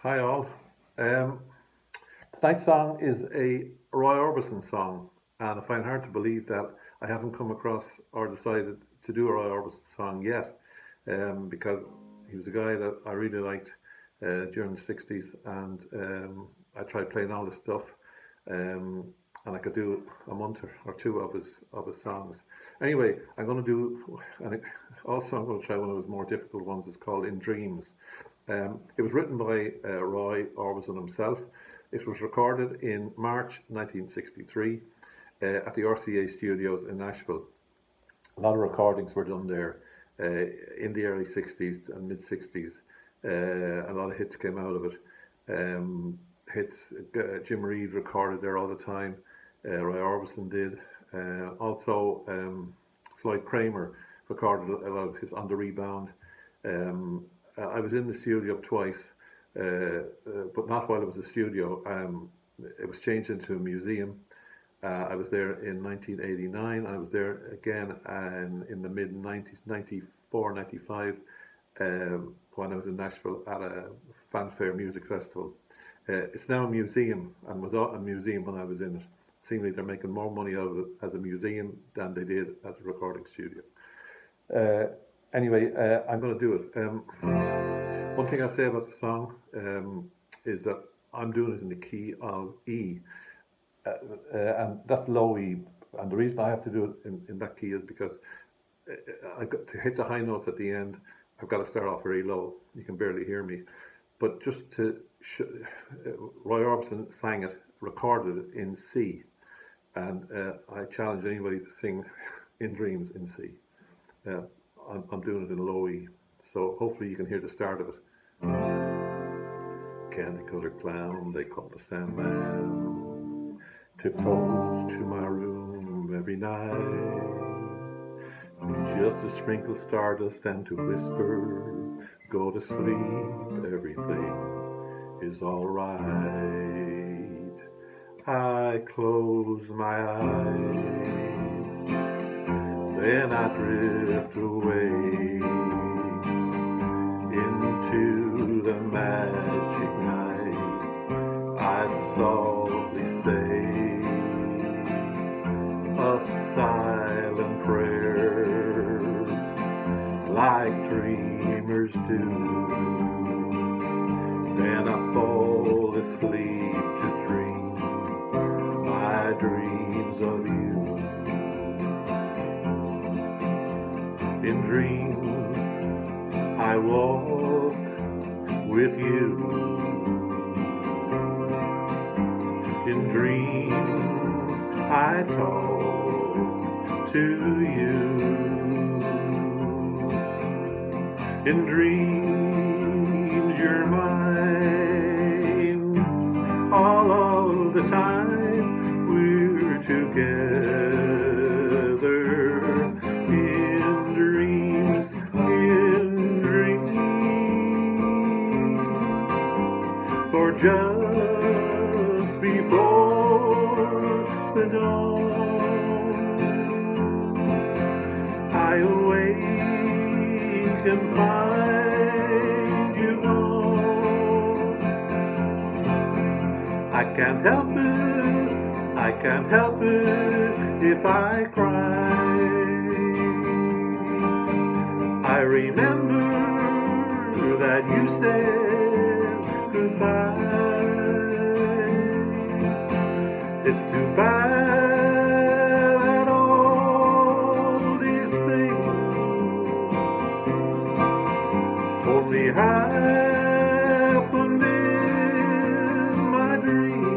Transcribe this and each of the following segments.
Hi all. Um, Tonight's song is a Roy Orbison song, and I find it hard to believe that I haven't come across or decided to do a Roy Orbison song yet, because he was a guy that I really liked during the 60s, and I tried playing all his stuff, and I could do a month or two of his songs. Anyway, I'm going to do, also I'm going to try one of his more difficult ones. It's called In Dreams. It was written by Roy Orbison himself. It was recorded in March 1963 at the RCA studios in Nashville. A lot of recordings were done there in the early 60s and mid 60s. A lot of hits came out of it. Jim Reeves recorded there all the time. Roy Orbison did. Floyd Kramer recorded a lot of his On the Rebound. I was in the studio twice, but not while it was a studio. It was changed into a museum. I was there in 1989. I was there again in the mid 90s, 94, 95, when I was in Nashville at a fanfare music festival. It's now a museum, and was a museum when I was in it. Seemingly they're making more money out of it as a museum than they did as a recording studio. Anyway, I'm going to do it. One thing I say about the song is that I'm doing it in the key of E, and that's low E. And the reason I have to do it in that key is because I got to hit the high notes at the end. I've got to start off very low. You can barely hear me. But just to Roy Orbison sang it, recorded it in C, and I challenge anybody to sing In Dreams in C. I'm doing it in low E, so hopefully you can hear the start of it. Candy colored clown, they call the Sandman, tiptoes to my room every night, just to sprinkle stardust and to whisper, go to sleep, everything is alright. I close my eyes, then I drift away into the magic night. I softly say a silent prayer, like dreamers do. Then I fall asleep to dream my dreams of you. In dreams I walk with you. In dreams I talk to you. In dreams you're mine. All of the time we're together. In dreams, for just before the dawn, I awake and find you gone. I can't help it if I cry. I remember that you said goodbye. It's too bad that all these things only happened in my dreams.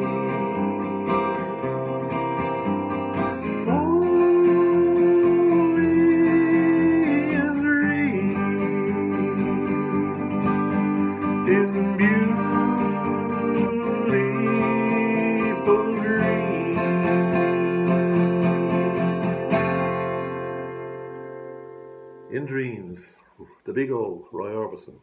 In beautiful dreams. In Dreams, the big old Roy Orbison.